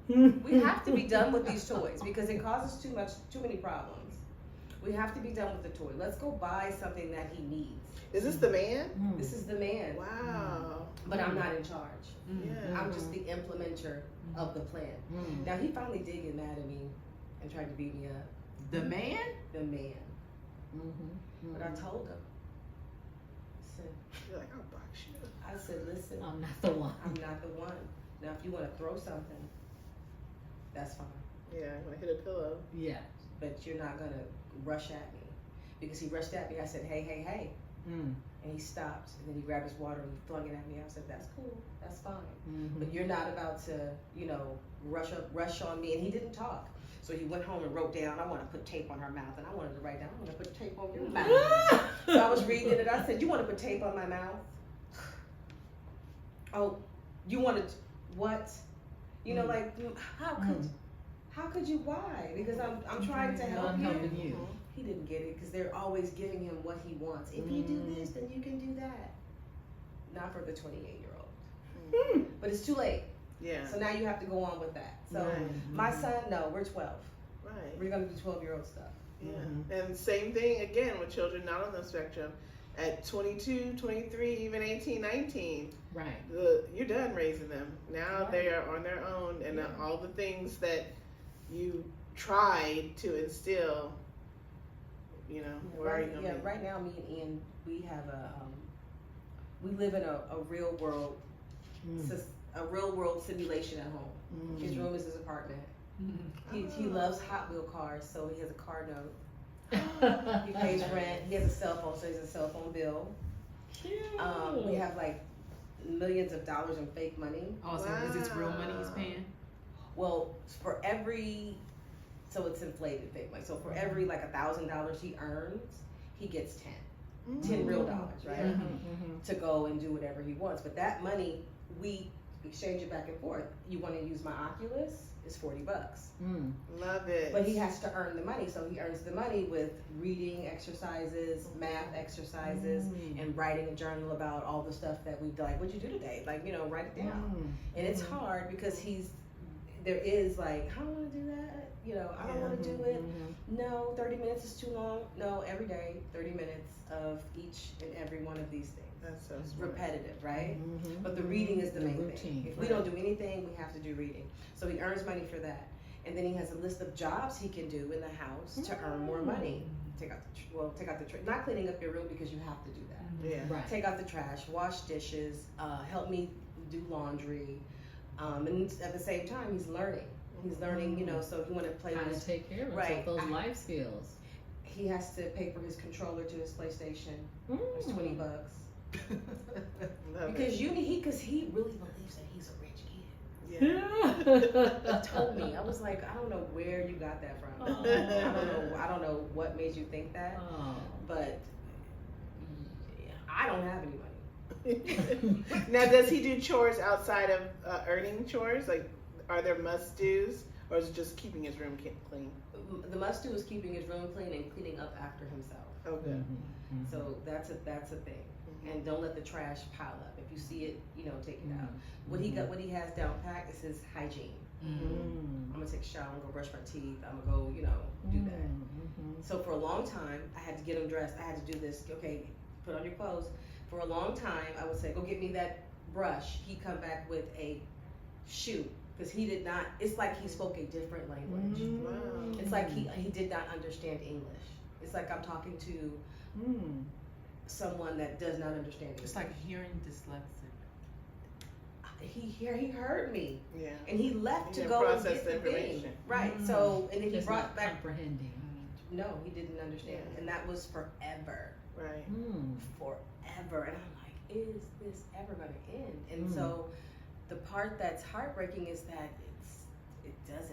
We have to be done with these toys because it causes too many problems. We have to be done with the toy. Let's go buy something that he needs. Is this the man? This is the man. Wow. But I'm not in charge. Yeah. I'm just the implementer of the plan. Now he finally did get mad at me and tried to beat me up. The man? The man. But I told him. You're like, I'll box you. I said, listen, I'm not the one. I'm not the one. Now, if you want to throw something, that's fine. Yeah, when I hit a pillow. Yeah. But you're not gonna rush at me. Because he rushed at me, I said, hey, hey, hey. Mm. And he stopped, and then he grabbed his water and he flung it at me. I said, that's cool, that's fine. Mm-hmm. But you're not about to, rush on me. And he didn't talk. So he went home and wrote down, I want to put tape on her mouth. And I wanted to write down, I want to put tape on your mouth. So I was reading it, I said, you want to put tape on my mouth? Oh, you want to, what? Like, how could you, why? Because I'm trying to help I'm you. helping you. He didn't get it because they're always giving him what he wants. If you do this, then you can do that. Not for the 28-year-old. But it's too late. Yeah. So now you have to go on with that. So Right. my son, no, we're 12. Right. We're going to do 12-year-old stuff. Yeah. And same thing again with children not on the spectrum. At 22, 23, even 18, 19, Right. you're done raising them. Now Right. they are on their own, and all the things that you tried to instill, where are you going to be? Right now, me and Ian, we have we live in a real world, a real world simulation at home. His room is his apartment. He loves Hot Wheel cars, so he has a car note. He pays rent. He has a cell phone, so he has a cell phone bill. Cute. We have like millions of dollars in fake money. Oh, so is this real money he's paying? Well, so it's inflated fake money. So for every like $1,000 he earns, he gets 10 real dollars, right? To go and do whatever he wants. But that money, we exchange it back and forth. You want to use my Oculus? It's $40. Love it. But he has to earn the money, so he earns the money with reading exercises, math exercises, and writing a journal about all the stuff that we've done. Like, what'd you do today? Like, write it down. And it's hard because there is like, I don't want to do that. I don't want to do it. No, 30 minutes is too long. No, every day, 30 minutes of each and every one of these things. That's so It's smart. repetitive, right? But the reading is the main routine, thing. If we don't do anything, we have to do reading. So he earns money for that. And then he has a list of jobs he can do in the house to earn more money. Take out the trash. Not cleaning up your room because you have to do that. Yeah. Right. Take out the trash, wash dishes, help me do laundry. And at the same time, he's learning. He's learning, so he want to play How with to his, take care of Right. himself, those life skills. he has to pay for his controller to his PlayStation. It's $20. Love Because it. because he really believes that he's a rich kid. Yeah. He told me, I was like, I don't know where you got that from. Oh. I don't know what made you think that, Oh. but I don't have any money. Now, does he do chores outside of earning chores? Like, are there must-dos, or is it just keeping his room clean? The must-do is keeping his room clean and cleaning up after himself. Oh, good. So that's a thing. And don't let the trash pile up. If you see it, take it out. What he has down pat is his hygiene. I'm gonna take a shower, I'm gonna brush my teeth, I'm gonna go, do that. So for a long time, I had to get him dressed. I had to do this. Okay, put on your clothes. For a long time, I would say, go get me that brush. He'd come back with a shoe because he did not. It's like he spoke a different language. Wow. It's like he did not understand English. It's like I'm talking to someone that does not understand English. It's like hearing dyslexic. He heard me, Yeah. and he left He to didn't go and process get the the thing. information. Right. So and then he Just brought not back. comprehending. No, he didn't understand, Yeah. and that was forever. Right. Forever. And I'm like, is this ever gonna end? And so the part that's heartbreaking is that it doesn't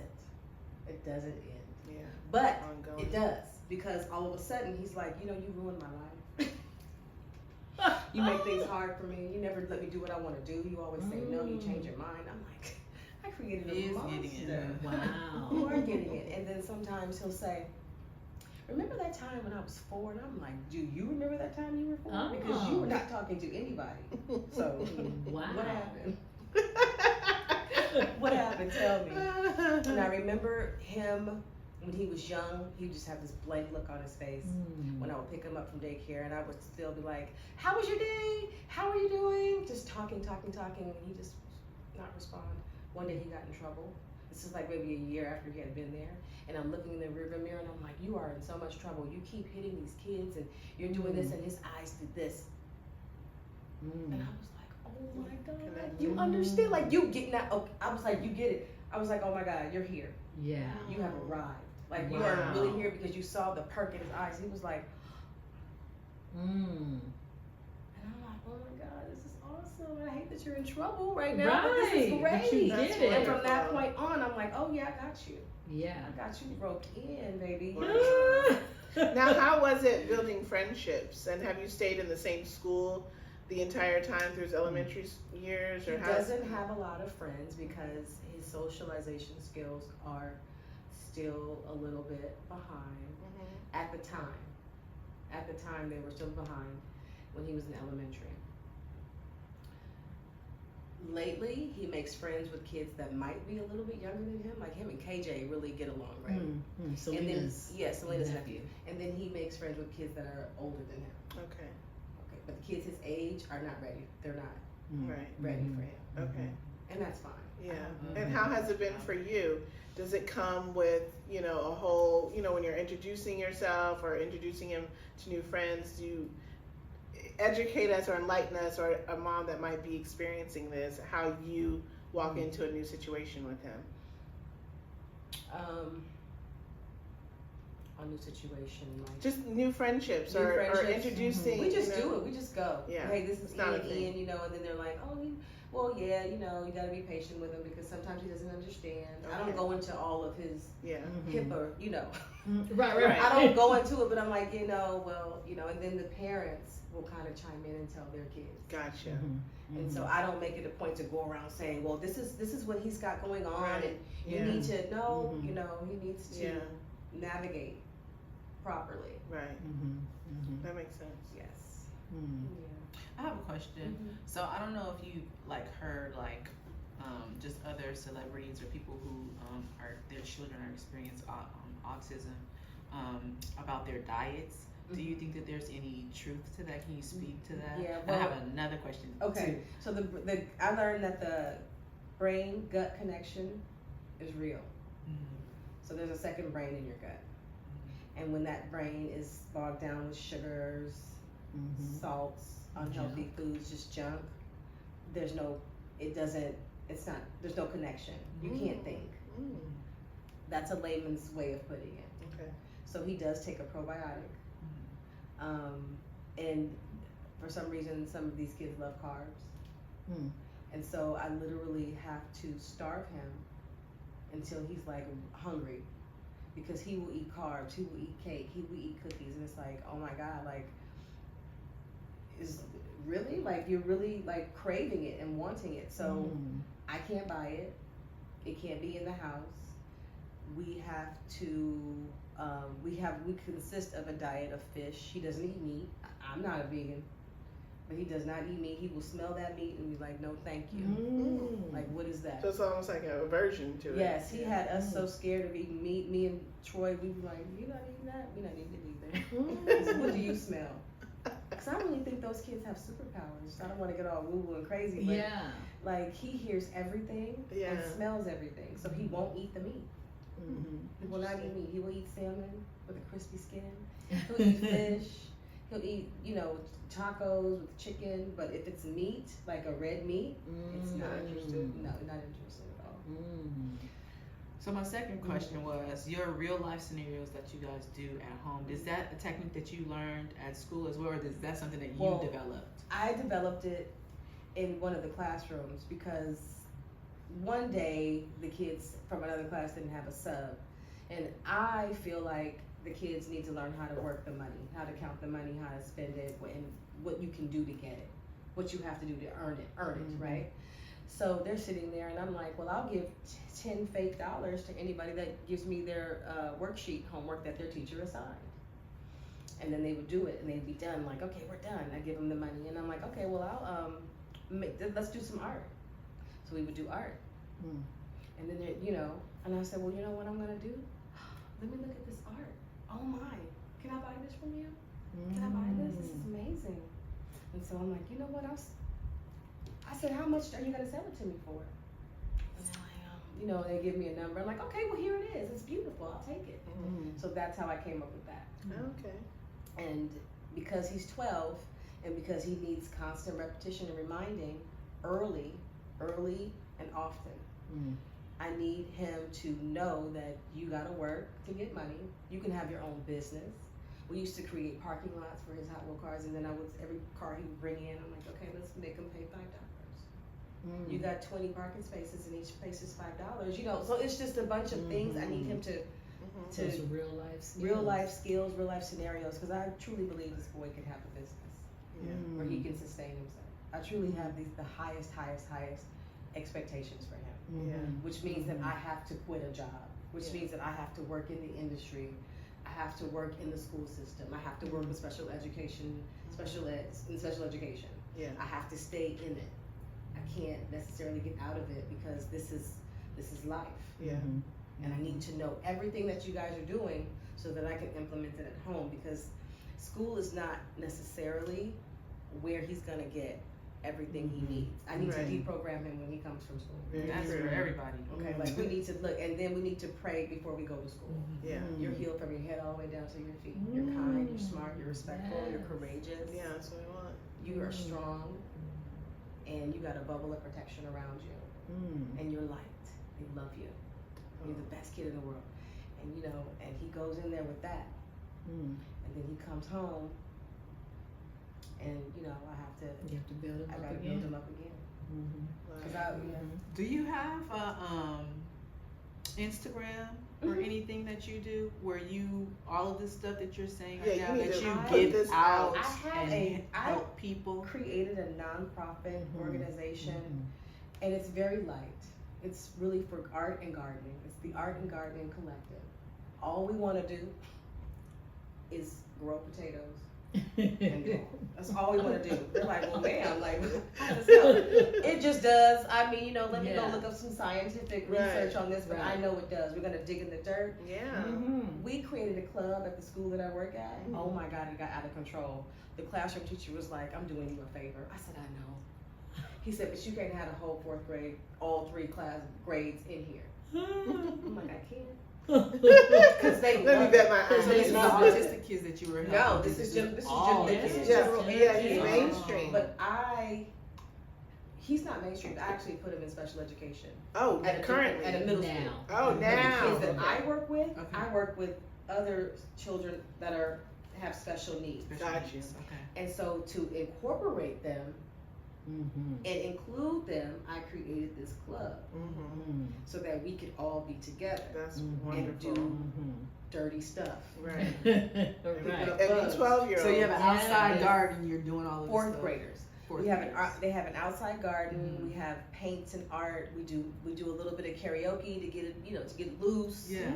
end. Yeah. But Ongoing. it does, because all of a sudden he's like, you ruined my life. You make things hard for me. You never let me do what I want to do. You always say no. You change your mind. I'm like, I created a He is monster. getting it. Wow. You are getting it. And then sometimes he'll say, remember that time when I was 4? And I'm like, do you remember that time you were 4? Because you were not talking to anybody. So Wow. what happened? What happened? Tell me. And I remember him when he was young. He would just have this blank look on his face when I would pick him up from daycare, and I would still be like, "How was your day? How are you doing?" Just talking, and he just not respond. One day he got in trouble. This is like maybe a year after he had been there, and I'm looking in the rearview mirror, and I'm like, "You are in so much trouble. You keep hitting these kids, and you're doing this." And his eyes did this, and I was like, "Oh my God, you understand? Like, you get that. Okay, I was like, you get it. I was like, oh my God, you're here. Yeah. You have arrived. Like, you Wow. are really here because you saw the perk in his eyes. He was like, and I'm like, oh my God, this is awesome. I hate that you're in trouble right now, but this is Right, great. but you That's did it. And from that point on, I'm like, oh yeah, I got you. Yeah. I got you roped in, baby. Now, how was it building friendships? And have you stayed in the same school the entire time through his elementary years? He Or doesn't have a lot of friends because his socialization skills are still a little bit behind at the time. At the time, they were still behind when he was in elementary. Lately, he makes friends with kids that might be a little bit younger than him. Like him and KJ really get along, right? Selena's Selena's nephew. And then he makes friends with kids that are older than him. Okay. Okay, but the kids his age are not ready. They're not Right. ready for him, Okay. and that's fine. Yeah. And how has it been for you? Does it come with, a whole, when you're introducing yourself or introducing him to new friends, do you educate us or enlighten us, or a mom that might be experiencing this, how you walk into a new situation with him? A new situation, like Just new friendships, New or friendships. introducing. we just do it. We just go. Yeah, Hey, this is it's not a thing. Ian, and then they're like, oh, well, yeah, you got to be patient with him because sometimes he doesn't understand. I Okay. don't go into all of his Yeah. HIPAA, Right. I don't go into it, but I'm like, and then the parents will kind of chime in and tell their kids. Gotcha. And so I don't make it a point to go around saying, well, this is what he's got going on, Right. and you Yeah. need to know, he needs to Yeah. navigate properly. Right. That makes sense. Yes. I have a question. So I don't know if you heard just other celebrities or people who their children are experiencing autism about their diets. Do you think that there's any truth to that? Can you speak to that? Yeah, And I have another question. Okay. too. So I learned that the brain gut connection is real. So there's a second brain in your gut, and when that brain is bogged down with sugars, salts, unhealthy foods, just junk, there's no connection. You can't think. That's a layman's way of putting it. Okay. So he does take a probiotic. And for some reason, some of these kids love carbs. And so I literally have to starve him until he's hungry, because he will eat carbs, he will eat cake, he will eat cookies, and it's like, oh my God, is really you're really craving it and wanting it. So I can't buy it. It can't be in the house. We have to. We consist of a diet of fish. He doesn't eat meat. I'm not a vegan, but he does not eat meat. He will smell that meat and be like, no, thank you. What is that? So it's almost like an aversion to it. Yes, he had us so scared of eating meat. Me and Troy, we were like, you're not eating that? We're not eating it either. He said, what do you smell? Because I really think those kids have superpowers. I don't want to get all woo-woo and crazy, but he hears everything and smells everything. So he won't eat the meat. He will not eat meat. He will eat salmon with a crispy skin. He'll eat fish. He'll eat, tacos with chicken. But if it's meat, like a red meat, it's not interested. No, not interested at all. So my second question was, your real life scenarios that you guys do at home, is that a technique that you learned at school as well, or is that something that you developed? I developed it in one of the classrooms because one day the kids from another class didn't have a sub, and I feel like the kids need to learn how to work the money, how to count the money, how to spend it, and what you can do to get it, what you have to do to earn it, right? So they're sitting there, and I'm like, well, I'll give 10 fake dollars to anybody that gives me their worksheet homework that their teacher assigned. And then they would do it, and they'd be done. Like, okay, we're done. I give them the money, and I'm like, okay, well, I'll let's do some art. So we would do art. And then and I said, well, you know what I'm gonna do? Let me look at this art. Oh my, can I buy this from you? Can I buy this? This is amazing. And so I'm like, you know what else? I said, how much are you gonna sell it to me for? And they're like, they give me a number. I'm like, okay, well, here it is. It's beautiful. I'll take it. So that's how I came up with that. Okay. And because he's 12, and because he needs constant repetition and reminding early, early and often. Mm. I need him to know that you gotta work to get money. You can have your own business. We used to create parking lots for his Hot Wheel cars, and then every car he would bring in, I'm like, okay, let's make him pay $5. Mm. You got 20 parking spaces, and each space is $5. You know, so it's just a bunch of things I need him to Those real life skills. real life skills, real life scenarios, because I truly believe this boy can have a business where he can sustain himself. I truly have the highest expectations for him, Yeah. which means that I have to quit a job, which means that I have to work in the industry, I have to work in the school system, I have to work with special education, special education. Yeah. I have to stay in it. I can't necessarily get out of it because this is life. Yeah. And I need to know everything that you guys are doing so that I can implement it at home, because school is not necessarily where he's gonna get everything he needs. I need Right. to deprogram him when he comes from school. Very That's true. for everybody. Okay, like we need to look, and then we need to pray before we go to school. Yeah. You're healed from your head all the way down to your feet. You're kind, you're smart, you're respectful, you're Yes. courageous. Yeah, that's what we want. You are strong, and you got a bubble of protection around you, Mm. and you're liked. They love you. You're the best kid in the world. And you know, and he goes in there with that. Mm. And then he comes home, and you know, I You have to build it up gotta again. build him up again. Mm-hmm. 'Cause I, Do you have a Instagram or anything that you do where you all of this stuff that you're saying right Yeah, now you need that to you put give this out out. I have and I help people? created a nonprofit organization, Mm-hmm. and it's very light. It's really for art and gardening. It's the Art and Gardening Collective. All we want to do is grow potatoes and draw. That's all we want to do. They're like, well, ma'am, like, how does this help? It just does. I mean, you know, let me go Yeah. look up some scientific Right. research on this, but I Right. know it does. We're gonna dig in the dirt. Yeah. Mm-hmm. We created a club at the school that I work at. Oh my God, it got out of control. The classroom teacher was like, I'm doing you a favor. I said, I know. He said, but you can't have a whole fourth grade, all three class grades in here. I'm like, I can't. Because they Let me love bet it. my So eyes. this is the love it. autistic kids that you were helping. No, this is just all the this kids. is Yes, just yeah, he's kids. mainstream. But he's not mainstream. I actually put him in special education. Oh, At a currently. at a middle school. Now. Oh, But now. the kids that I work with, Okay. I work with other children that have special needs. Got you. Okay. And so to incorporate them Mm-hmm. and include them, I created this club Mm-hmm. so that we could all be together That's Mhm. wonderful. Mm-hmm. dirty stuff. Right. Right. Every 12-year-old. So you have an outside Yes. garden. You're doing all of this Fourth stuff. graders. Fourth We have an graders. they have an outside garden. Mhm. We have paints and art. We do a little bit of karaoke to get it, to get loose. Yeah.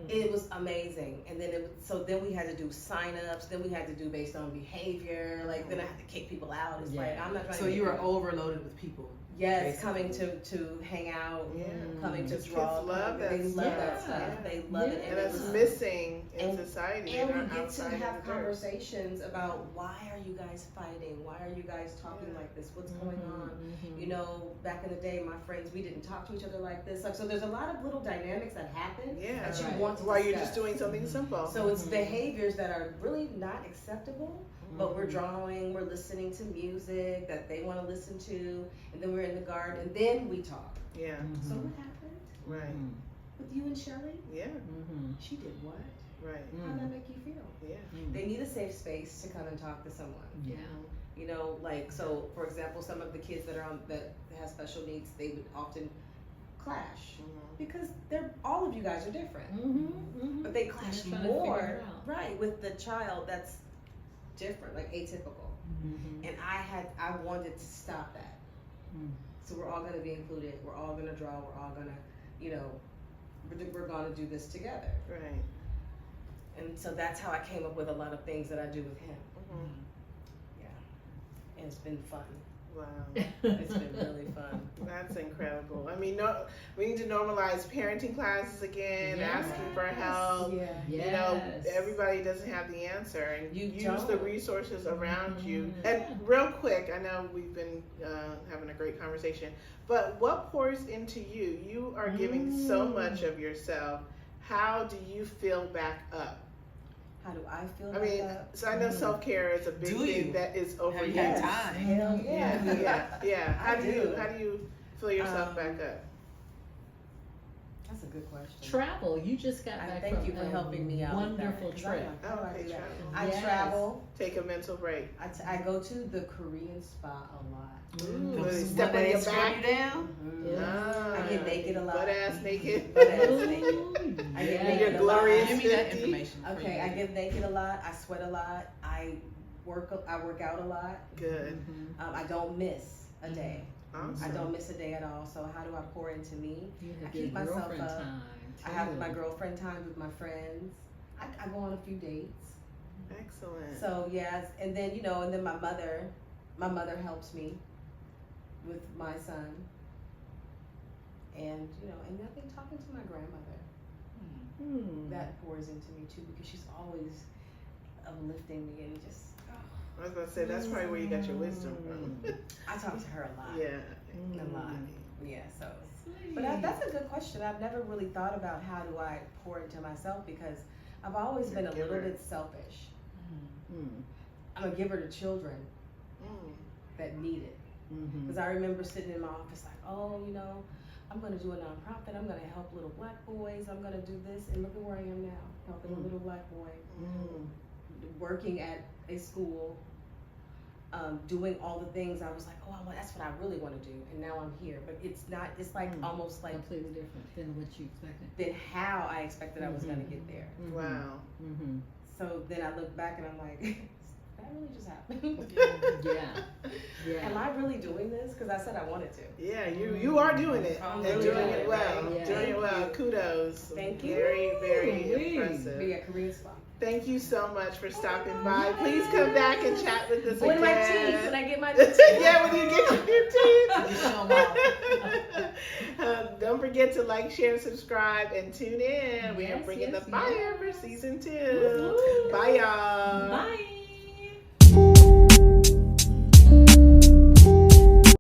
It was amazing. And then then we had to do sign-ups. Then we had to do based on behavior. Like then I had to kick people out. It's like Yeah. I'm not trying So to you get were people- overloaded with people. Yes, basically. coming to hang out, Yeah. coming to Kids draw. love they that love that stuff. stuff. They love it. And it that's was- missing in and- society. And They're we get to outside in have the dirt. conversations about why are you guys fighting? Why are you guys talking like this? What's going on? You know, back in the day, my friends, we didn't talk to each other like this. Like, so there's a lot of little dynamics that happen Yeah. that you Right. want to While you're discuss. just doing something simple. So it's Mhm. behaviors that are really not acceptable, but we're drawing, we're listening to music that they want to listen to, and then we're in the garden, and then we talk. Yeah. So what happened Right. with you and Shelly? Yeah. Mm-hmm. She did what? Right. How did that make you feel? Yeah. They need a safe space to come and talk to someone. Yeah. You know, like, so for example, some of the kids that have special needs, they would often clash because all of you guys are different, Mm-hmm. but they clash They're trying to more, figure it out. right, with the child that's different, like atypical. Mm-hmm. And I wanted to stop that. Mm. So we're all gonna be included. We're all gonna draw. We're all gonna, we're gonna do this together. Right. And so that's how I came up with a lot of things that I do with him. Mhm. And it's been fun. Wow. It's been really fun. That's incredible. I mean, we need to normalize parenting classes again, asking for help. Yeah. You know, everybody doesn't have the answer, and You use the don't. resources around you. Mhm. And real quick, I know we've been having a great conversation, but what pours into you? You are giving so much of yourself. How do you fill back up? How do I feel I about mean, that? so I know self-care is a big Do thing you? that is over Have you here. had time? Hell Yeah, yeah. yeah. How I do you do. fill yourself back up? That's a good question. Travel. You just got back Thank from you for a helping me out. with that, wonderful 'cause I'm trip. like, how do I Okay, do that? travel. I Yes. travel. Take a mental break. I go to the Korean spa a lot. Ooh, Mm. they step on your scrub back. you down. Ah, I get naked a lot. Butt ass naked. Butt ass naked. Ooh, I get yes. naked Your a lot. glorious Give me that 50. information. before Okay, you I do get naked a lot. I sweat a lot. I work out a lot. Good. Mhm. I don't miss a day. Awesome. I don't miss a day at all. So how do I pour into me? You I have keep your myself girlfriend up. time. I have too. my girlfriend time with my friends. I go on a few dates. Excellent. So yes, and then and then my mother helps me with my son. And and I've been talking to my grandmother. Hmm. That pours into me too because she's always uplifting me and just I was gonna say that's probably where you got your wisdom from. I talk to her a lot. Yeah. A lot. Yeah, so Sweet. but that's a good question. I've never really thought about how do I pour into myself because I've always been a little Giver. bit selfish. Mm. I'm a giver to children Mm. that need it. Mhm. Because I remember sitting in my office like, oh, I'm going to do a nonprofit. I'm going to help little black boys. I'm going to do this. And look at where I am now, helping a little black boy, Mm. working at a school, doing all the things. I was like, oh, that's what I really want to do. And now I'm here. But it's not, it's like almost like Completely different than what you expected. than how I expected I was going to get there. Mhm. Wow. Mhm. So then I look back and I'm like, that really just happened. Yeah. Yeah. Am I really doing this? Because I said I wanted to. Yeah, you are doing it I'm and really doing doing it it, well. right? Yeah. Doing it well. Thank you. Kudos. Thank you. Very, very Woo. impressive. Be a Korean spa. Thank you so much for stopping by. Please come back and chat with us When my again. teeth, when I get my teeth. Yeah, when you get your You teeth. show 'em off. Don't forget to like, share, and subscribe, and tune in. We are Yes, bringing yes, the fire yes. for season 2. Woo-hoo. Bye, y'all. Bye.